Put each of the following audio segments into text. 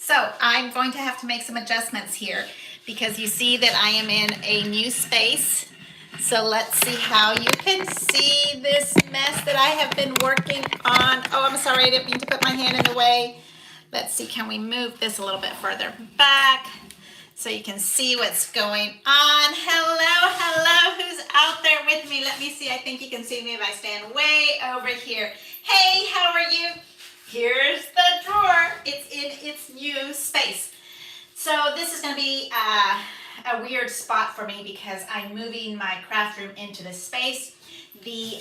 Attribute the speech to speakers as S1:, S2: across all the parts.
S1: So I'm going to have to make some adjustments here because you see that I am in a new space. So let's see how you can see this mess that I have been working on. Oh, I'm sorry, I didn't mean to put my hand in the way. Let's see, can we move this a little bit further back so you can see what's going on? Hello, who's out there with me? Let me see, I think you can see me if I stand way over here. Hey, how are you? Here's the drawer. It's in its new space. So this is going to be a weird spot for me because I'm moving my craft room into this space. The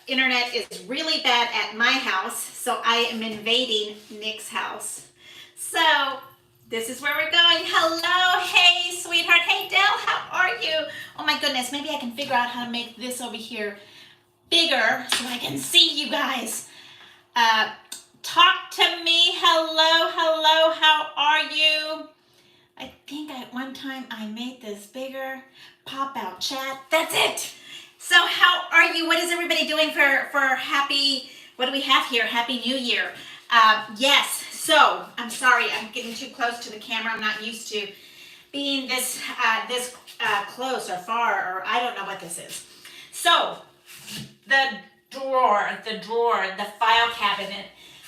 S1: internet is really bad at my house, so I am invading Nick's house. So this is where we're going. Hello, hey, sweetheart. Hey, Dell, how are you? Oh my goodness, maybe I can figure out how to make this over here bigger so I can see you guys. Talk to me. Hello, how are you? I think at one time I made this bigger. Pop out chat. That's it. So how are you? What is everybody doing for happy, what do we have here? Happy New Year. Yes, so I'm sorry, I'm getting too close to the camera. I'm not used to being this close or far, or I don't know what this is. So the drawer, the file cabinet,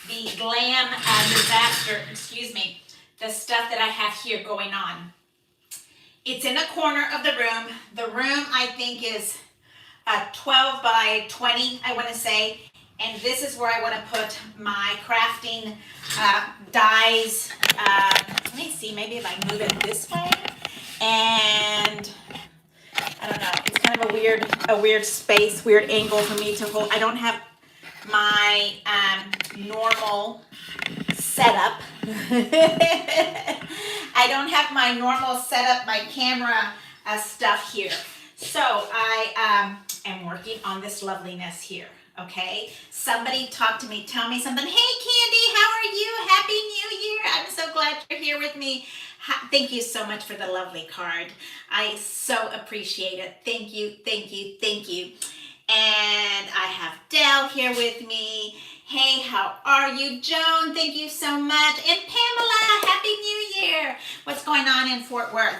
S1: the glam disaster, the stuff that I have here going on. It's in a corner of the room. The room, I think, is 12 by 20, I want to say. And this is where I want to put my crafting dies. Let me see, maybe if I move it this way. And I don't know, it's kind of a weird space, weird angle for me to hold. I don't have my normal setup. I don't have my normal setup, my camera stuff here. So I am working on this loveliness here, okay? Somebody talk to me, tell me something. Hey, Candy, how are you? Happy New Year. I'm so glad you're here with me. Thank you so much for the lovely card. I so appreciate it. Thank you. And I have Dell here with me. Hey, how are you? Joan, thank you so much. And Pamela, Happy New Year. What's going on in Fort Worth?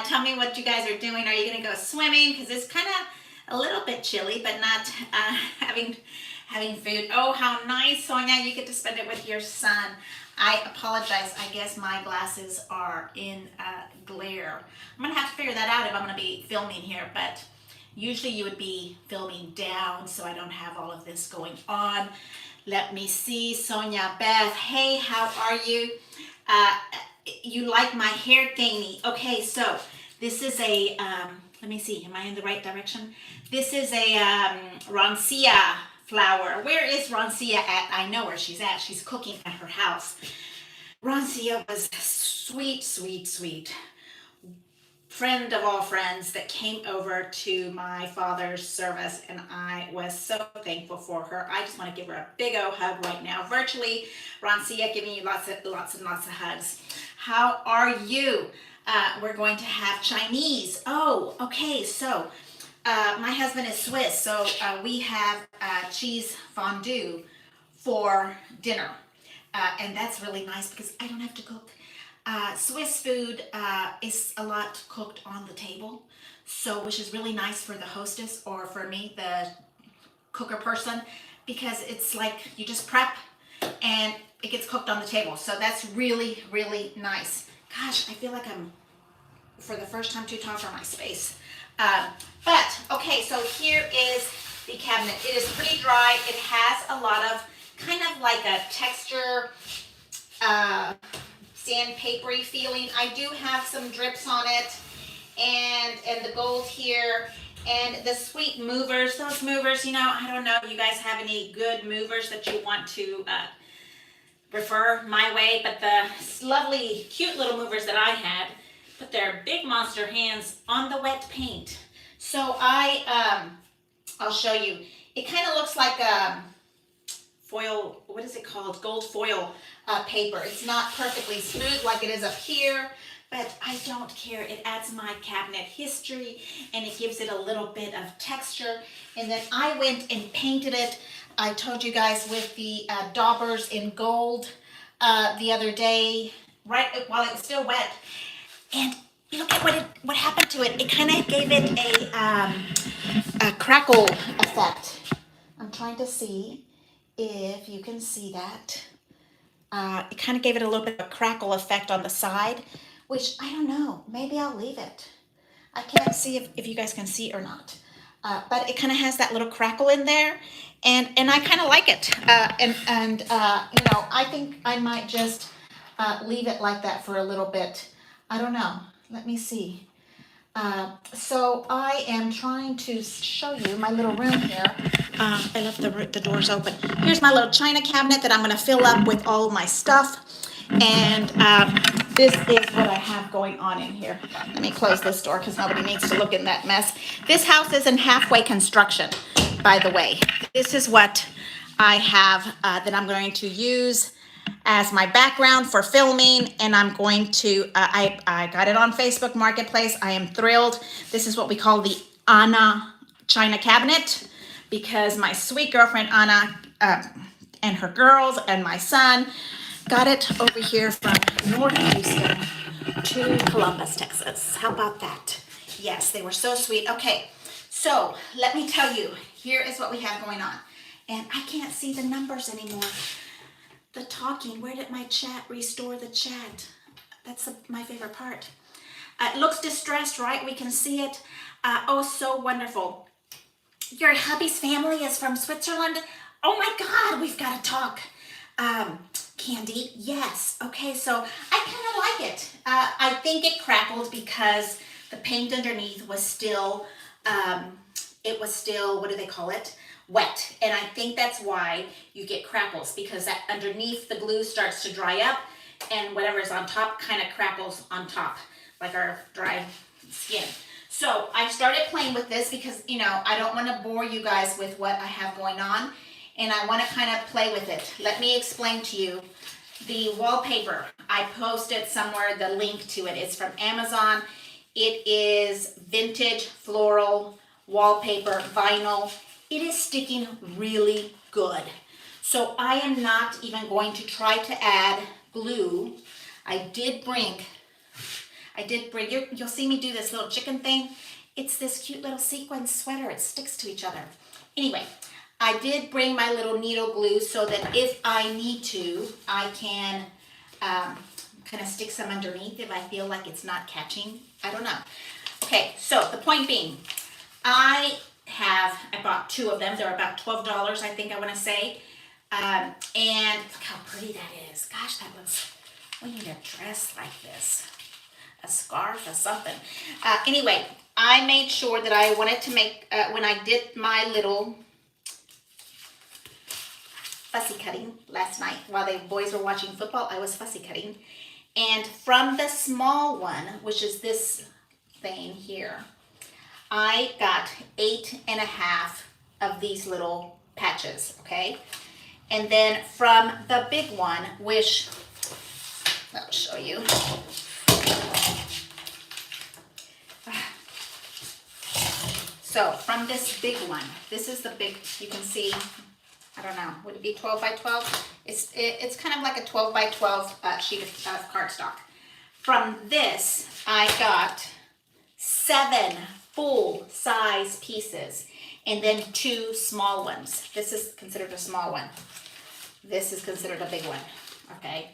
S1: Tell me what you guys are doing. Are you going to go swimming? Because it's kind of a little bit chilly, but not having food. Oh, how nice, Sonia. You get to spend it with your son. I apologize. I guess my glasses are in glare. I'm going to have to figure that out if I'm going to be filming here, but usually you would be filming down so I don't have all of this going on. Let me see. Sonia Beth. Hey, how are you? You like my hair thingy. Okay, so this is a, let me see. Am I in the right direction? This is a Rancia flower. Where is Rancia at? I know where she's at. She's cooking at her house. Rancia was sweet friend of all friends that came over to my father's service, and I was so thankful for her. I just want to give her a big old hug right now, virtually. Rancia, giving you lots of hugs. How are you? We're going to have Chinese. Oh, okay. So my husband is Swiss, so we have cheese fondue for dinner, and that's really nice because I don't have to cook. Swiss food is a lot cooked on the table, so which is really nice for the hostess or for me, the cooker person, because it's like you just prep and it gets cooked on the table. So that's really nice. Gosh, I feel like I'm for the first time too tall for my space. But okay, so here is the cabinet. It is pretty dry. It has a lot of kind of like a texture, sandpapery feeling. I do have some drips on it, and the gold here, and the sweet movers. Those movers, I don't know if you guys have any good movers that you want to refer my way, but the lovely, cute little movers that I had put their big monster hands on the wet paint. So I'll show you. It kind of looks like foil, what is it called? Gold foil paper. It's not perfectly smooth like it is up here, but I don't care. It adds my cabinet history and it gives it a little bit of texture. And then I went and painted it I told you guys with the daubers in gold the other day, right while it was still wet. And look at what happened to it. It kind of gave it a crackle effect. I'm trying to see if you can see that. It kind of gave it a little bit of a crackle effect on the side, which I don't know. Maybe I'll leave it. I can't see if you guys can see it or not. But it kind of has that little crackle in there, and I kind of like it. I think I might just leave it like that for a little bit. I don't know. Let me see. So I am trying to show you my little room here. I left the doors open. Here's my little china cabinet that I'm going to fill up with all of my stuff. And this is what I have going on in here. Let me close this door because nobody needs to look in that mess. This house is in halfway construction, by the way. This is what I have that I'm going to use as my background for filming, and I'm going to, I got it on Facebook Marketplace. I am thrilled. This is what we call the Anna China Cabinet, because my sweet girlfriend Anna and her girls and my son got it over here from North Houston to Columbus, Texas. How about that? Yes, they were so sweet. Okay, so let me tell you, here is what we have going on. And I can't see the numbers anymore. The talking, where did my chat restore the chat? That's my favorite part. It looks distressed, right? We can see it. Oh, so wonderful. Your hubby's family is from Switzerland? Oh my God, we've got to talk. Candy, yes. Okay, so I kind of like it. I think it crackled because the paint underneath was still, what do they call it? Wet. And I think that's why you get crackles, because that underneath the glue starts to dry up and whatever's on top kind of crackles on top, like our dry skin. So I started playing with this because, I don't want to bore you guys with what I have going on, and I want to kind of play with it. Let me explain to you the wallpaper. I posted somewhere the link to it. It's from Amazon. It is vintage floral wallpaper vinyl. It is sticking really good. So I am not even going to try to add glue. I did bring, you'll see me do this little chicken thing. It's this cute little sequin sweater. It sticks to each other. Anyway, I did bring my little needle glue so that if I need to, I can kind of stick some underneath if I feel like it's not catching. I don't know. Okay, so the point being, I bought two of them. They're about $12, I think I want to say. And look how pretty that is. Gosh, we need a dress like this. A scarf or something. Anyway, I made sure that I wanted to make, when I did my little fussy cutting last night, while the boys were watching football, I was fussy cutting. And from the small one, which is this thing here, I got 8.5 of these little patches, okay? And then from the big one, which I'll show you. So from this big one, this is the big, you can see, I don't know, would it be 12 by 12? It's kind of like a 12 by 12 sheet of cardstock. From this, I got 7 full-size pieces, and then 2 small ones. This is considered a small one. This is considered a big one, okay?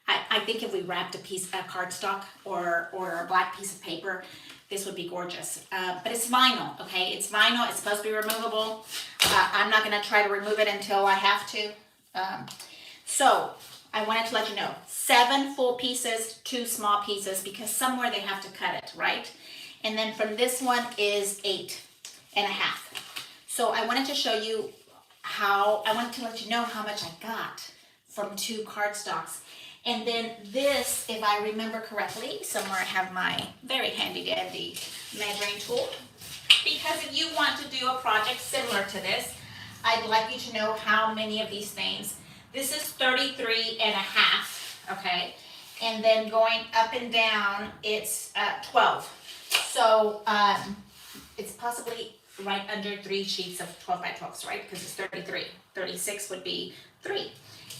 S1: I think if we wrapped a piece of cardstock or a black piece of paper, this would be gorgeous. But it's vinyl, okay? It's vinyl. It's supposed to be removable. I'm not going to try to remove it until I have to. So I wanted to let you know, 7 full pieces, 2 small pieces, because somewhere they have to cut it, right? And then from this one is 8.5. So I wanted to show you I wanted to let you know how much I got from 2 cardstocks. And then this, if I remember correctly, somewhere I have my very handy dandy measuring tool. Because if you want to do a project similar to this, I'd like you to know how many of these things. This is 33.5, okay? And then going up and down, it's 12. So it's possibly right under 3 sheets of 12 by 12s, right? Because it's 33. 36 would be 3.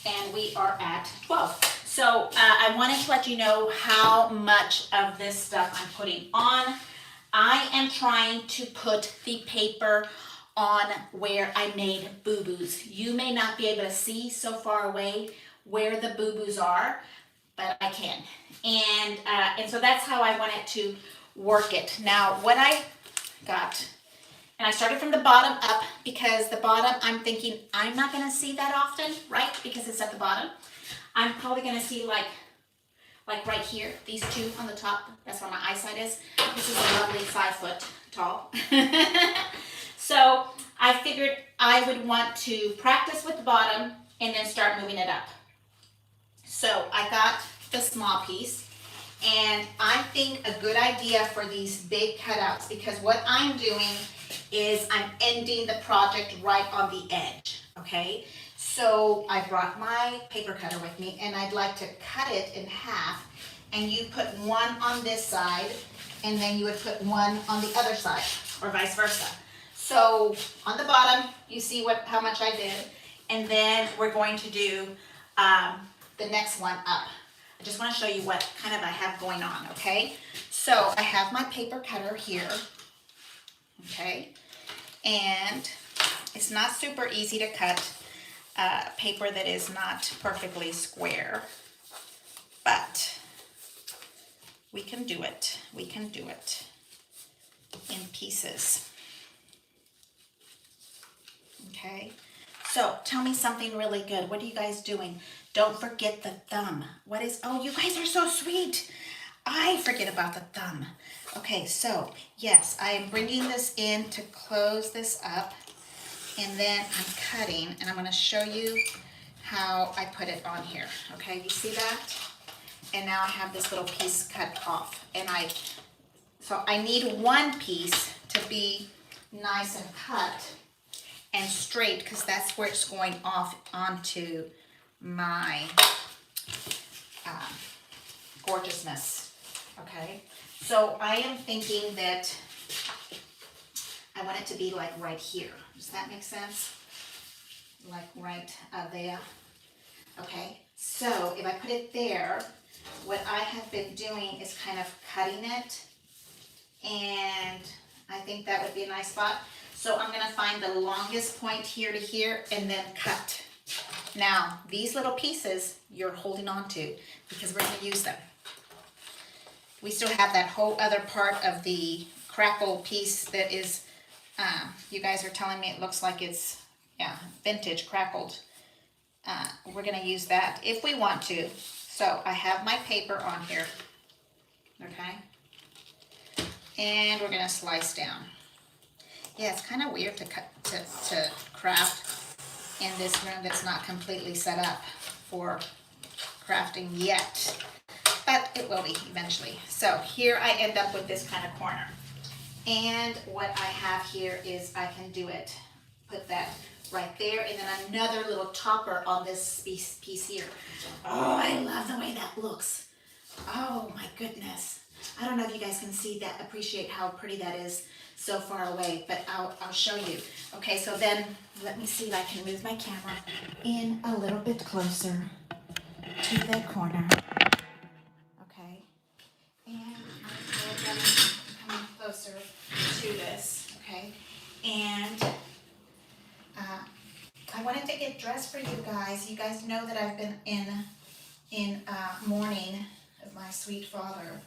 S1: And we are at 12. So I wanted to let you know how much of this stuff I'm putting on. I am trying to put the paper on where I made boo-boos. You may not be able to see so far away where the boo-boos are, but I can. And so that's how I wanted to work it. Now, what I got, and I started from the bottom up because the bottom, I'm thinking I'm not gonna see that often, right? Because it's at the bottom. I'm probably gonna see like right here, these two on the top. That's where my eyesight is. This is a lovely 5 foot tall. So I figured I would want to practice with the bottom and then start moving it up. So I got the small piece, and I think a good idea for these big cutouts, because what I'm doing is I'm ending the project right on the edge, okay? So I brought my paper cutter with me, and I'd like to cut it in half, and you put one on this side, and then you would put one on the other side, or vice versa. So on the bottom, you see how much I did, and then we're going to do the next one up. I just want to show you what kind of I have going on, okay? So I have my paper cutter here, okay? And it's not super easy to cut paper that is not perfectly square, but we can do it. We can do it in pieces. Okay, so tell me something really good. What are you guys doing? Don't forget the thumb. What is, oh, you guys are so sweet. I forget about the thumb. Okay, so yes, I am bringing this in to close this up, and then I'm cutting, and I'm going to show you how I put it on here. Okay, you see that? And now I have this little piece cut off, and so I need one piece to be nice and cut and straight, because that's where it's going off onto my gorgeousness. Okay, so I am thinking that I want it to be like right here. Does that make sense? Like right there. Okay, so if I put it there, what I have been doing is kind of cutting it, and I think that would be a nice spot. So I'm gonna find the longest point here to here and then cut. Now, these little pieces you're holding on to because we're gonna use them. We still have that whole other part of the crackle piece that is, you guys are telling me it looks like it's, yeah, vintage crackled. We're gonna use that if we want to. So I have my paper on here, okay? And we're gonna slice down. Yeah, it's kind of weird to craft in this room that's not completely set up for crafting yet, but it will be eventually. So here I end up with this kind of corner. And what I have here is I can do it, put that right there, and then another little topper on this piece here. Oh, I love the way that looks. Oh my goodness. I don't know if you guys can see that, appreciate how pretty that is so far away, but I'll show you. Okay, so then let me see if I can move my camera in a little bit closer to the corner. Okay, and I'm coming closer to this, okay, and I wanted to get dressed for you guys. You guys know that I've been in mourning of my sweet father,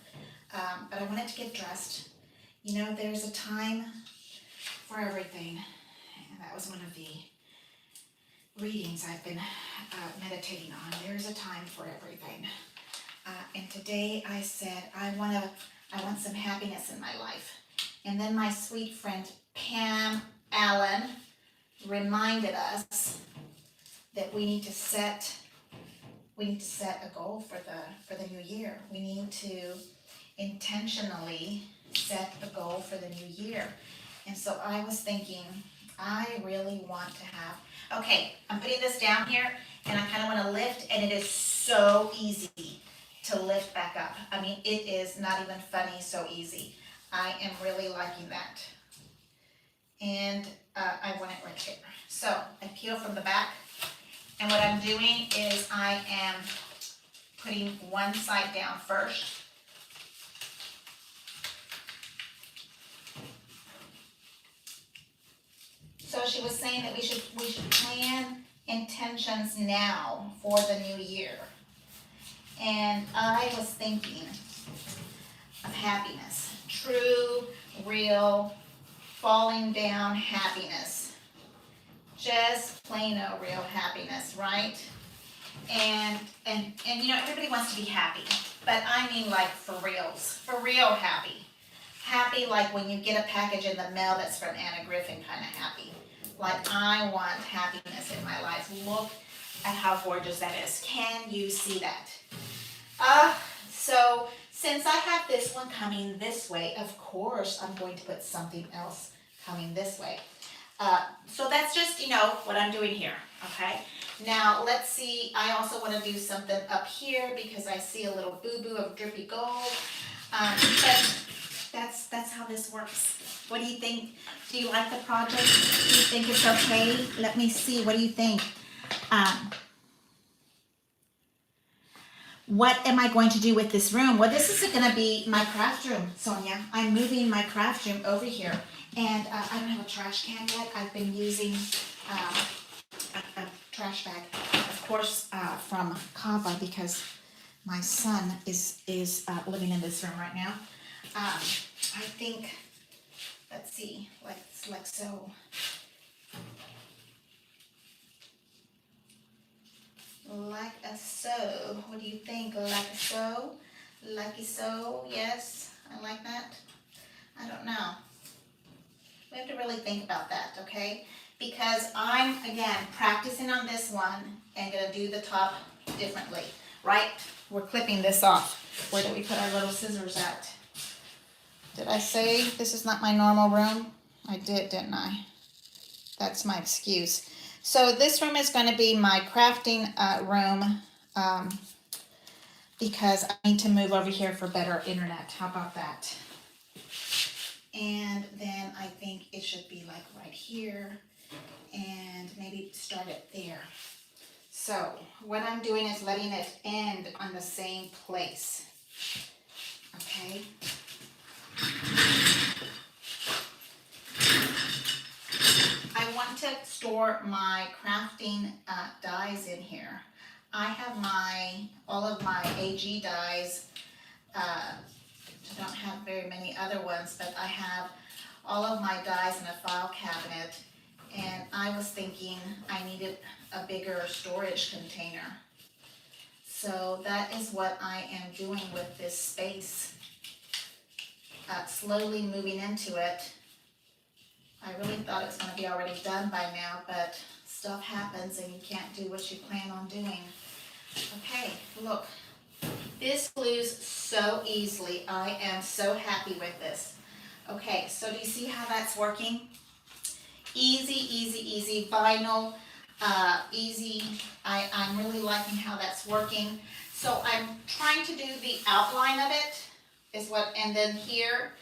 S1: but I wanted to get dressed. You know, there's a time for everything, and that was one of the readings I've been meditating on. There's a time for everything, and today I said I want some happiness in my life. And then my sweet friend Pam Allen reminded us that we need to set a goal for the new year. We need to intentionally set a goal for the new year. And so I was thinking, I really want to have, okay, I'm putting this down here, and I kind of want to lift, and it is so easy to lift back up. I mean, it is not even funny, so easy. I am really liking that. and I want it right there. So I peel from the back, and what I'm doing is I am putting one side down first. So she was saying that we should plan intentions now for the new year. And I was thinking of happiness. True, real, falling down happiness. Just plain old real happiness, right? And you know, everybody wants to be happy. But I mean like for reals. For real happy. Happy like when you get a package in the mail that's from Anna Griffin kind of happy. Like I want happiness in my life. Look at how gorgeous that is. Can you see that? So since I have this one coming this way, of course I'm going to put something else coming this way. So that's just, you know, what I'm doing here, okay? Now let's see, I also want to do something up here because I see a little boo-boo of drippy gold. But that's how this works. What do you think? Do you like the project? Do you think it's okay? Let me see. What do you think? What am I going to do with this room? Well, this is going to be my craft room, Sonia. I'm moving my craft room over here. And I don't have a trash can yet. I've been using a trash bag, of course, from Kava because my son is living in this room right now. I think, let's see, like so. Like a so. What do you think? Like a so? Like a so? Yes, I like that. I don't know. We have to really think about that, okay? Because I'm, again, practicing on this one and gonna do the top differently, right? We're clipping this off. Where did we put our little scissors at? Did I say this is not my normal room? I did, didn't I? That's my excuse. So this room is going to be my crafting room because I need to move over here for better internet. How about that? And then I think it should be like right here and maybe start it there. So what I'm doing is letting it end on the same place. Okay. I want to store my crafting dies in here. I have all of my AG dies. I don't have very many other ones, but I have all of my dies in a file cabinet. And I was thinking I needed a bigger storage container. So that is what I am doing with this space. Slowly moving into it. I really thought it was going to be already done by now, but stuff happens and you can't do what you plan on doing. Okay, look. This glues so easily. I am so happy with this. Okay, so do you see how that's working? Easy, easy, easy. Vinyl, easy. I'm really liking how that's working. So I'm trying to do the outline of it, and then here.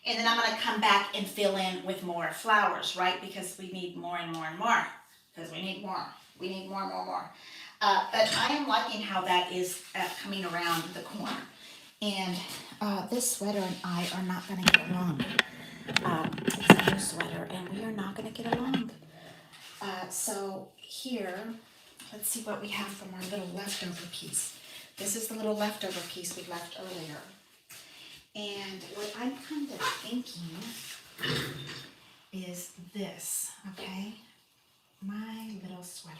S1: And then I'm going to come back and fill in with more flowers, right? Because we need more and more and more. Because we need more. We need more, more, more. But I am liking how that is coming around the corner. And this sweater and I are not going to get along. It's a new sweater and we are not going to get along. So here, let's see what we have from our little leftover piece. This is the little leftover piece we left earlier. And what I'm kind of thinking is this, okay? My little sweater.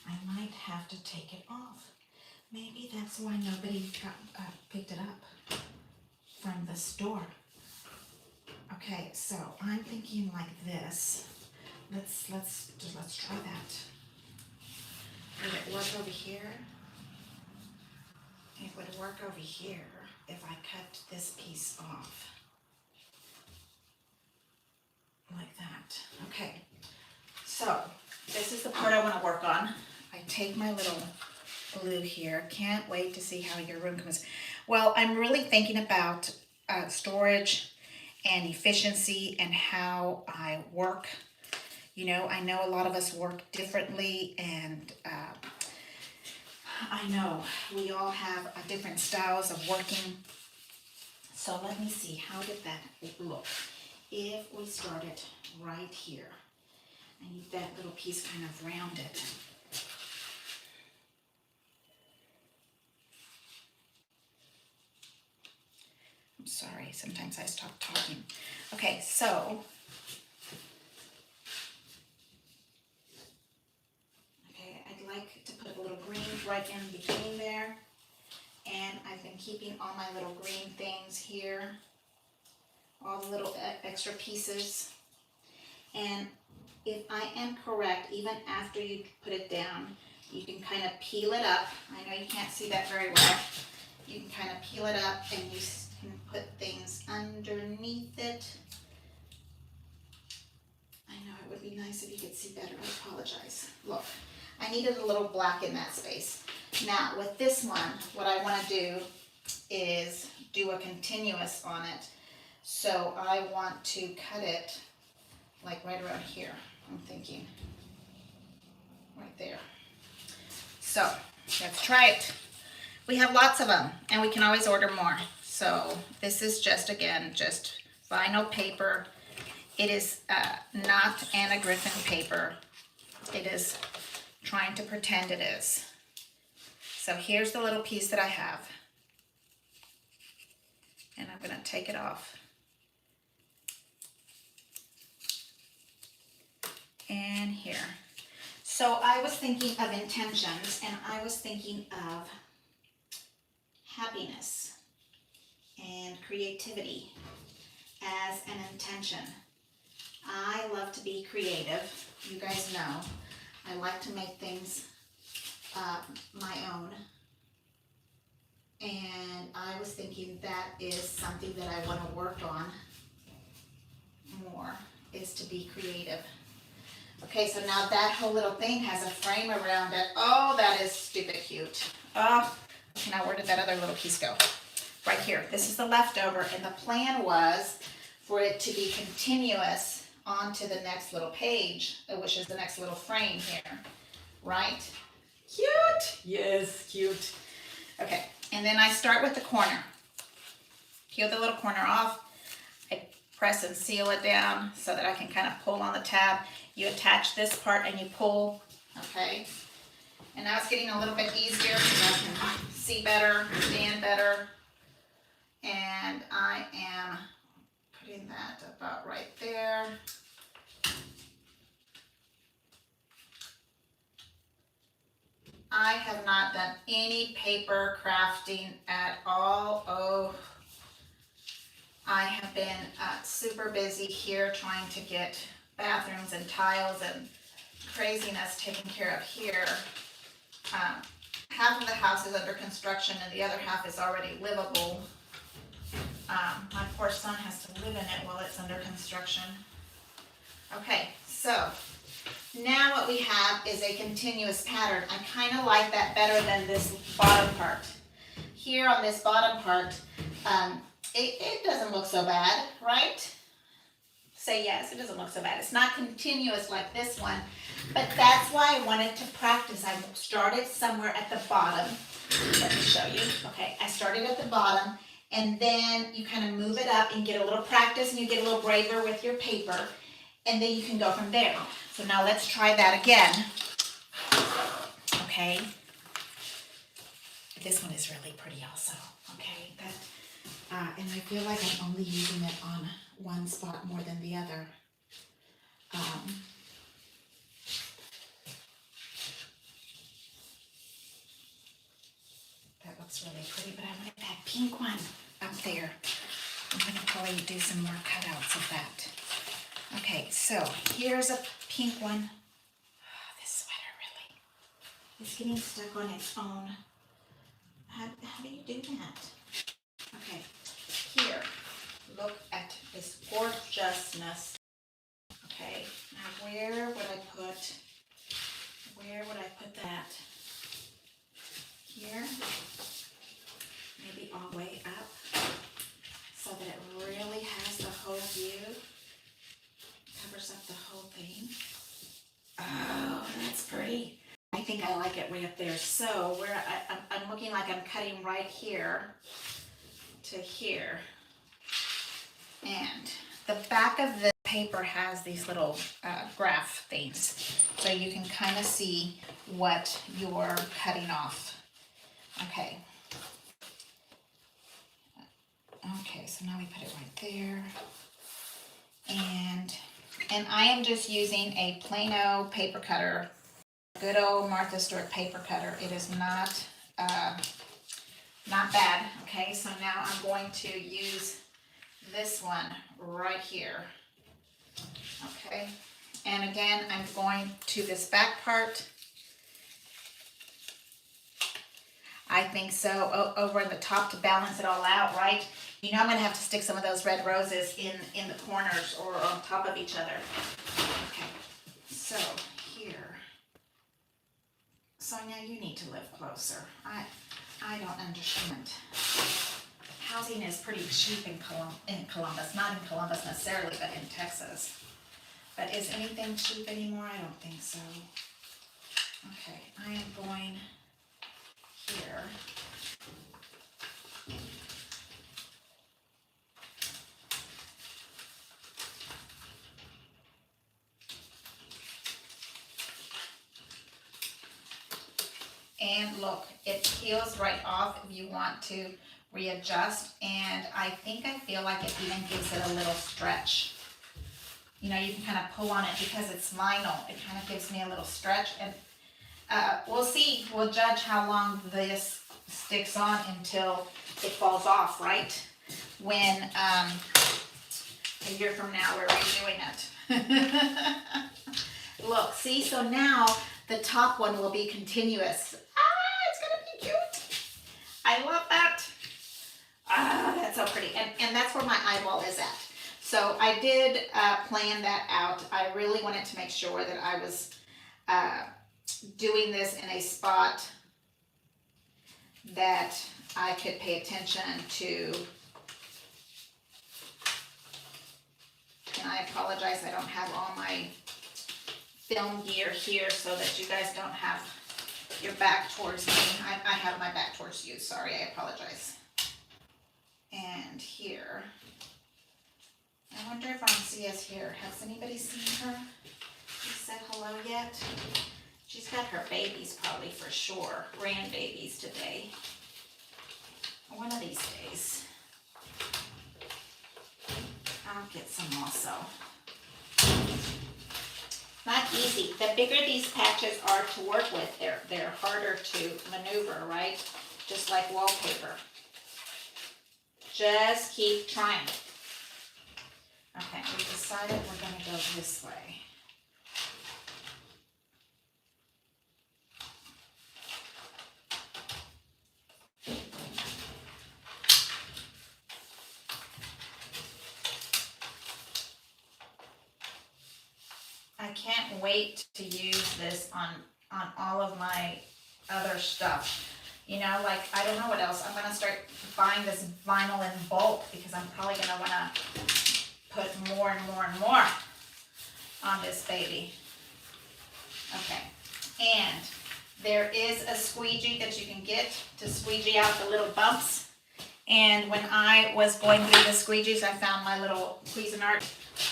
S1: I might have to take it off. Maybe that's why nobody picked it up from the store. Okay, so I'm thinking like this. Let's try that. Would it work over here? It would work over here if I cut this piece off. Like that. Okay. So this is the part I want to work on. I take my little glue here. Can't wait to see how your room comes. Well, I'm really thinking about storage and efficiency and how I work. You know, I know a lot of us work differently, and I know we all have different styles of working. So let me see, how did that look? If we started right here, I need that little piece kind of rounded. I'm sorry, sometimes I stop talking. Okay, so I'd like to put a little green right in between there. And I've been keeping all my little green things here, all the little extra pieces. And if I am correct, even after you put it down, you can kind of peel it up. I know you can't see that very well. You can kind of peel it up and you can put things underneath it. I know it would be nice if you could see better. I apologize. Look, I needed a little black in that space. Now with this one, what I want to do is do a continuous on it. So I want to cut it like right around here, I'm thinking. Right there. So let's try it. We have lots of them and we can always order more. So this is just, again, just vinyl paper. It is not Anna Griffin paper. It is trying to pretend it is. So here's the little piece that I have. And I'm going to take it off. And here. So I was thinking of intentions, and I was thinking of happiness and creativity as an intention. I love to be creative. You guys know. I like to make things my own. And I was thinking that is something that I want to work on more, is to be creative. Okay, so now that whole little thing has a frame around it. Oh, that is stupid cute. Oh, now where did that other little piece go? Right here. This is the leftover, and the plan was for it to be continuous onto the next little page, which is the next little frame here, right? Cute. Yes, cute. Okay, and then I start with the corner. Peel the little corner off. I press and seal it down so that I can kind of pull on the tab. You attach this part and you pull, okay? And now it's getting a little bit easier because I can see better, stand better. And I am putting that about right there. I have not done any paper crafting at all. Oh, I have been super busy here trying to get bathrooms and tiles and craziness taken care of here. Half of the house is under construction and the other half is already livable. My poor son has to live in it while it's under construction. Okay, so now what we have is a continuous pattern. I kind of like that better than this bottom part. Here on this bottom part, it doesn't look so bad, right? Say yes, it doesn't look so bad. It's not continuous like this one, but that's why I wanted to practice. I started somewhere at the bottom. Let me show you. Okay, I started at the bottom, and then you kind of move it up and get a little practice, and you get a little braver with your paper, and then you can go from there. So now let's try that again. Okay. This one is really pretty also. Okay, and I feel like I'm only using it on one spot more than the other. That looks really pretty, but I wanted that pink one up there. I'm going to probably do some more cutouts of that. Okay, so here's a pink one. Oh, this sweater really is getting stuck on its own. How do you do that? Okay, here, look at this gorgeousness. Okay, now where would I put that? Here, maybe all the way up so that it really has the whole view. Covers up the whole thing. Oh, that's pretty. I think I like it right up there. So where I'm looking like I'm cutting right here to here. And the back of the paper has these little graph things. So you can kind of see what you're cutting off. Okay. Okay, so now we put it right there. And I am just using a Plano paper cutter. Good old Martha Stewart paper cutter. It is not bad. Okay, so now I'm going to use this one right here. Okay, and again, I'm going to this back part. I think so, over in the top to balance it all out, right? You know I'm going to have to stick some of those red roses in the corners or on top of each other. Okay, so here. Sonia, you need to live closer. I don't understand. Housing is pretty cheap in Columbus. Not in Columbus necessarily, but in Texas. But is anything cheap anymore? I don't think so. Okay, I am going here. And look, it peels right off if you want to readjust. And I think I feel like it even gives it a little stretch. You know, you can kind of pull on it because it's vinyl. It kind of gives me a little stretch. And we'll see. We'll judge how long this sticks on until it falls off, right? When a year from now we're redoing it. Look, see, so now the top one will be continuous. It's gonna be cute. I love that. That's so pretty. And that's where my eyeball is at. So I did plan that out. I really wanted to make sure that I was doing this in a spot that I could pay attention to. And I apologize, I don't have all my film gear here so that you guys don't have your back towards me. I have my back towards you, sorry, I apologize. And here, I wonder if Ancia's here. Has anybody seen her? She said hello yet? She's got her babies probably for sure, grandbabies today. One of these days. I'll get some also. Not easy. The bigger these patches are to work with, they're harder to maneuver, right? Just like wallpaper. Just keep trying. Okay, we decided we're going to go this way. I can't wait to use this on all of my other stuff. You know, like, I don't know what else. I'm going to start buying this vinyl in bulk because I'm probably going to want to put more and more and more on this baby. Okay, and there is a squeegee that you can get to squeegee out the little bumps. And when I was going through the squeegees, I found my little Cuisinart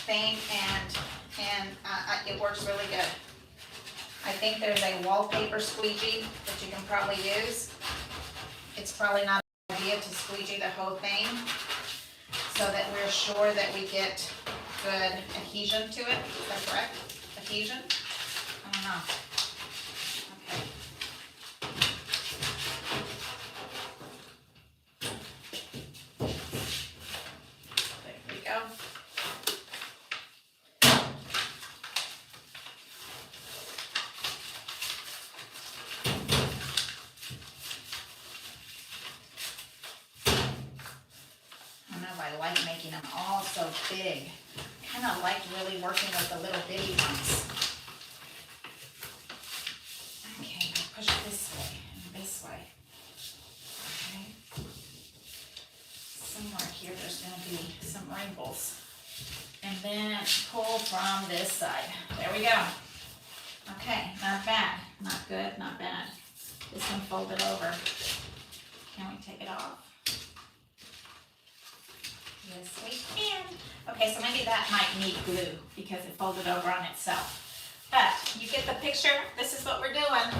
S1: thing, and it works really good. I think there's a wallpaper squeegee that you can probably use. It's probably not a good idea to squeegee the whole thing so that we're sure that we get good adhesion to it. Is that correct? Adhesion? I don't know. Okay. There we go. I like making them all so big. I kind of like really working with the little bitty ones. Okay, I'll push it this way and this way. Okay. Somewhere here there's going to be some wrinkles. And then pull from this side. There we go. Okay, not bad. Not good, not bad. This one folded over. Can we take it off? Yes, we can. Okay, so maybe that might need glue because it folded over on itself. But you get the picture. This is what we're doing.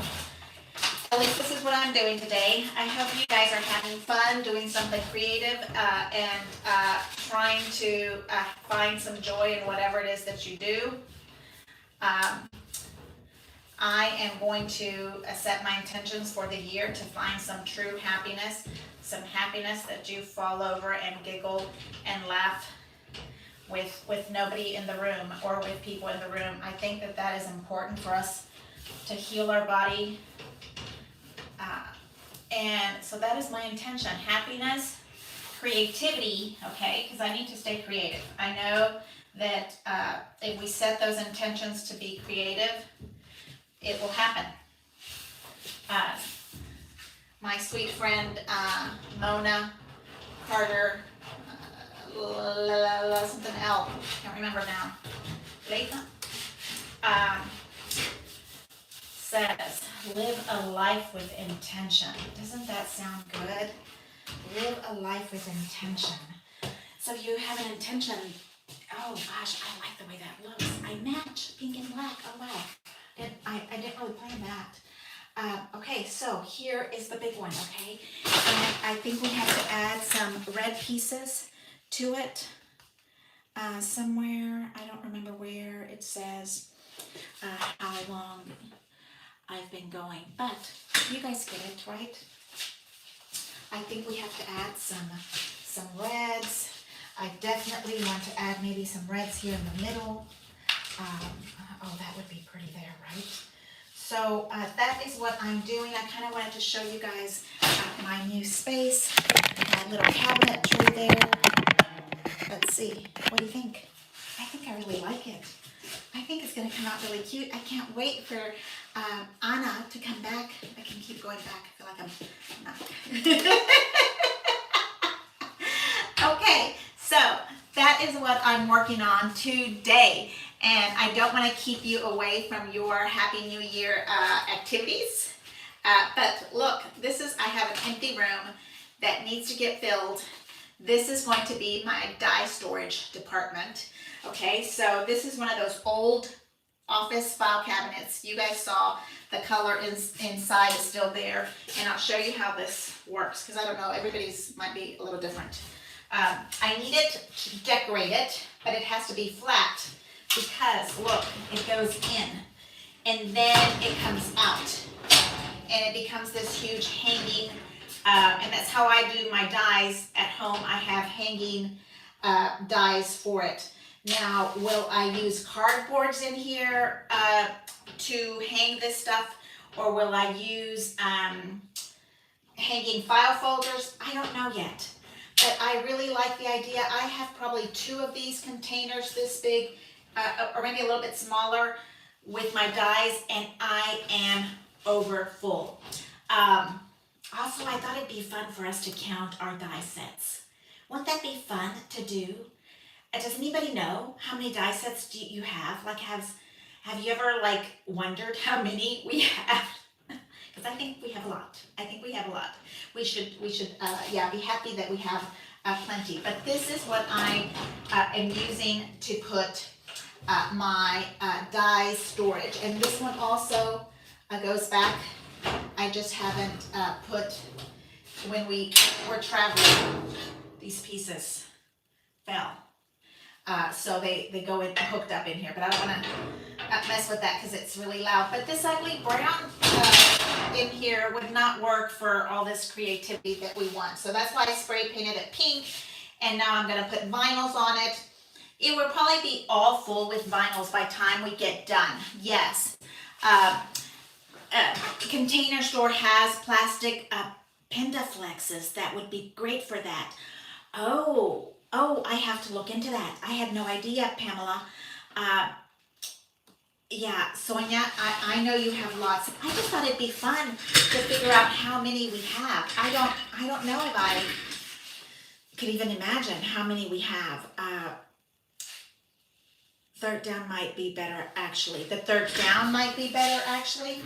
S1: At least this is what I'm doing today. I hope you guys are having fun doing something creative and trying to find some joy in whatever it is that you do. I am going to set my intentions for the year to find some true happiness, some happiness that you fall over and giggle and laugh with nobody in the room or with people in the room. I think that that is important for us to heal our body. And so that is my intention. Happiness, creativity, okay, because I need to stay creative. I know that if we set those intentions to be creative, it will happen. My sweet friend Mona Carter, something else, can't remember now, Latham, says, live a life with intention. Doesn't that sound good? Live a life with intention. So you have an intention. Oh gosh, I like the way that looks. I match pink and black. Oh wow. I didn't really plan that. Okay, so here is the big one, okay? And I think we have to add some red pieces to it. Somewhere, I don't remember where, it says how long I've been going, but you guys get it, right? I think we have to add some reds. I definitely want to add maybe some reds here in the middle. Oh, that would be pretty there, right? So that is what I'm doing. I kind of wanted to show you guys my new space, my little cabinetry there. Let's see, what do you think? I think I really like it. I think it's going to come out really cute. I can't wait for Anna to come back. I can keep going back. I feel like I'm not. Okay, so that is what I'm working on today. And I don't want to keep you away from your Happy New Year activities. But look, I have an empty room that needs to get filled. This is going to be my dye storage department. Okay, so this is one of those old office file cabinets. You guys saw the color inside is still there, and I'll show you how this works because I don't know, everybody's might be a little different. I need it to decorate it, but it has to be flat because look, it goes in and then it comes out and it becomes this huge hanging, and that's how I do my dies at home. I have hanging dies for it. Now, will I use cardboards in here to hang this stuff, or will I use hanging file folders? I don't know yet, but I really like the idea. I have probably 2 of these containers this big, or maybe a little bit smaller, with my dies, and I am over full. Also, I thought it'd be fun for us to count our die sets. Wouldn't that be fun to do? Does anybody know how many die sets do you have? Like, have you ever wondered how many we have? Because I think we have a lot. We should be happy that we have plenty. But this is what I am using to put my die storage. And this one also goes back. I just haven't put, when we were traveling, these pieces fell. So they go in hooked up in here, but I don't want to mess with that because it's really loud. But this ugly brown in here would not work for all this creativity that we want. So that's why I spray painted it pink, and now I'm going to put vinyls on it. It would probably be all full with vinyls by the time we get done. Yes. Container Store has plastic Pendaflexes that would be great for that. Oh, I have to look into that. I had no idea, Pamela. Yeah, Sonia, I know you have lots. I just thought it'd be fun to figure out how many we have. I don't know if I could even imagine how many we have. Third down might be better actually. The third down might be better actually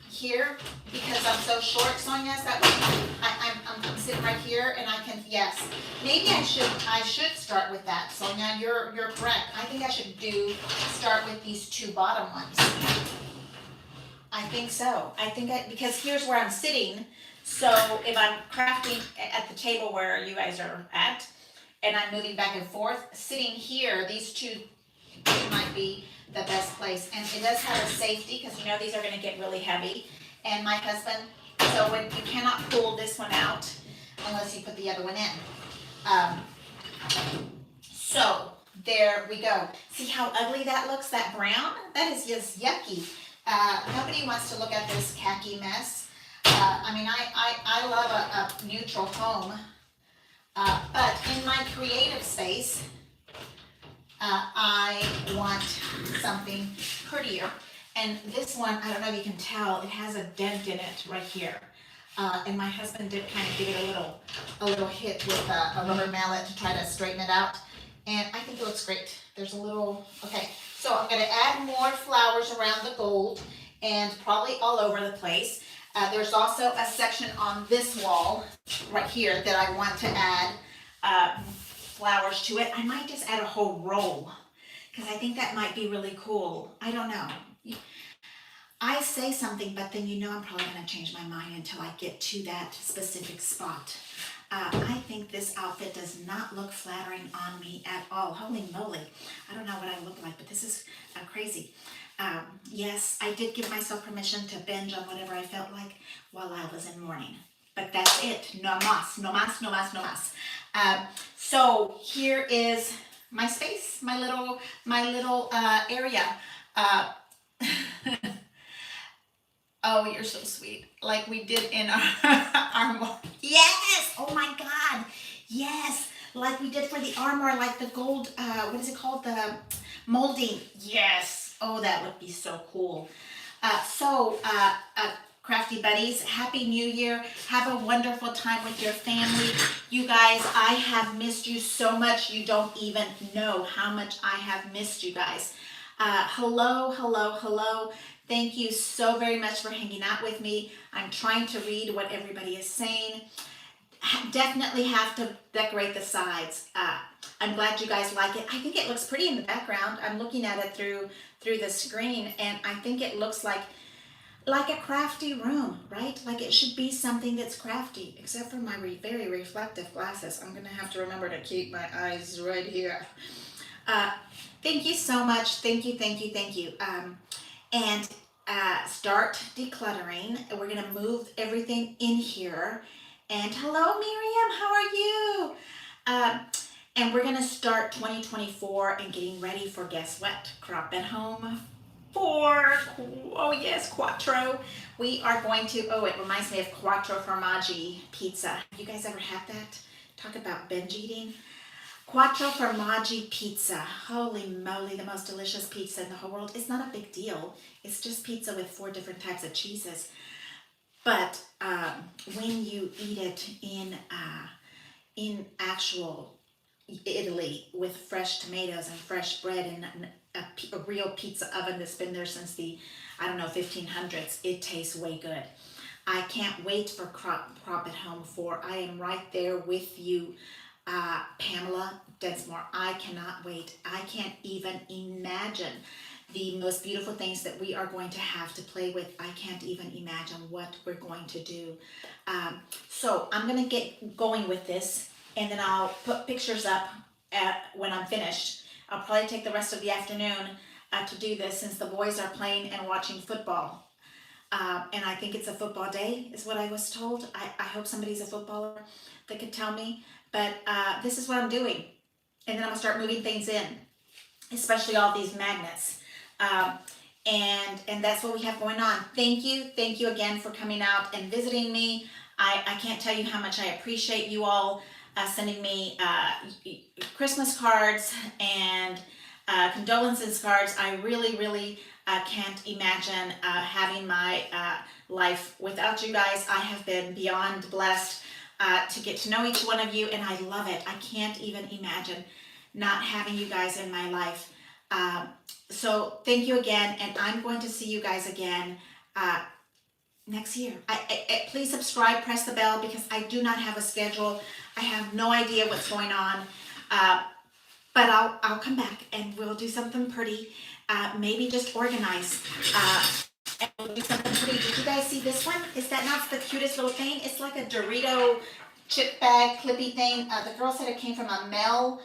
S1: here because I'm so short, Sonia. Is that what I'm sitting right here and I can, yes. Maybe I should start with that, Sonia. You're correct. I think I should start with these two bottom ones. I think so. Because here's where I'm sitting. So if I'm crafting at the table where you guys are at, and I'm moving back and forth, sitting here, these two might be the best place. And it does have a safety, because you know these are gonna get really heavy. And my husband, so when you cannot pull this one out unless you put the other one in. So there we go. See how ugly that looks, that brown? That is just yucky. Nobody wants to look at this khaki mess. I mean, I love a neutral home, but in my creative space, I want something prettier. And this one, I don't know if you can tell, it has a dent in it right here. And my husband did kind of give it a little hit with a rubber mallet to try to straighten it out. And I think it looks great. There's a little, okay. So I'm gonna add more flowers around the gold and probably all over the place. There's also a section on this wall right here that I want to add flowers to it. I might just add a whole roll because I think that might be really cool. I don't know. I say something, but then you know I'm probably gonna change my mind until I get to that specific spot. I think this outfit does not look flattering on me at all. Holy moly. I don't know what I look like, but this is crazy. Yes, I did give myself permission to binge on whatever I felt like while I was in mourning. But that's it. No mas, no mas, no mas, no mas. So here is my space, my little area. Oh, you're so sweet. Like we did in our yes! Oh my God! Yes! Like we did for the armor, like the gold, what is it called? The molding. Yes! Oh, that would be so cool. Crafty buddies, Happy New Year. Have a wonderful time with your family. You guys, I have missed you so much. You don't even know how much I have missed you guys. Hello, hello, hello. Thank you so very much for hanging out with me. I'm trying to read what everybody is saying. Definitely have to decorate the sides. I'm glad you guys like it. I think it looks pretty in the background. I'm looking at it through the screen, and I think it looks like a crafty room, right? Like it should be something that's crafty, except for my very reflective glasses. I'm gonna have to remember to keep my eyes right here. Thank you so much. Thank you, thank you, thank you. And start decluttering. We're gonna move everything in here. And hello, Miriam, how are you? And we're gonna start 2024 and getting ready for, guess what? Crop at home for, oh yes, quattro. We are going to, oh, it reminds me of quattro formaggi pizza. Have you guys ever had that? Talk about binge eating. Quattro formaggi pizza. Holy moly, the most delicious pizza in the whole world. It's not a big deal. It's just pizza with 4 different types of cheeses. But when you eat it in actual Italy with fresh tomatoes and fresh bread and a real pizza oven that's been there since the, I don't know, 1500s, it tastes way good. I can't wait for crop at home for. I am right there with you. Pamela Densmore, I cannot wait. I can't even imagine the most beautiful things that we are going to have to play with. I can't even imagine what we're going to do. So I'm going to get going with this, and then I'll put pictures up when I'm finished. I'll probably take the rest of the afternoon to do this since the boys are playing and watching football. And I think it's a football day is what I was told. I hope somebody's a footballer that could tell me. But this is what I'm doing. And then I'm going to start moving things in, especially all these magnets. And that's what we have going on. Thank you again for coming out and visiting me. I can't tell you how much I appreciate you all sending me Christmas cards and condolences cards. I really can't imagine having my life without you guys. I have been beyond blessed to get to know each one of you, and I love it. I can't even imagine not having you guys in my life. So thank you again, and I'm going to see you guys again next year. Please subscribe, press the bell, because I do not have a schedule. I have no idea what's going on, but I'll come back and we'll do something pretty. Maybe just organize. And we'll do something pretty. Did you guys see this one? Is that not the cutest little thing? It's like a Dorito chip bag clippy thing. The girl said it came from a mail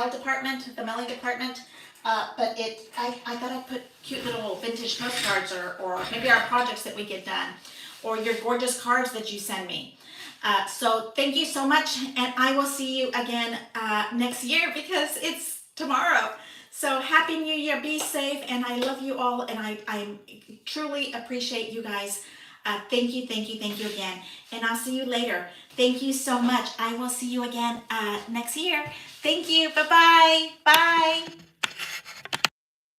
S1: department, the mailing department. But I thought I'd put cute little vintage postcards, or maybe our projects that we get done, or your gorgeous cards that you send me. So thank you so much, and I will see you again next year, because it's tomorrow. So happy New Year, be safe, and I love you all, and I truly appreciate you guys. Thank you again, and I'll see you later. Thank you so much. I will see you again next year. Thank you. Bye-bye. Bye.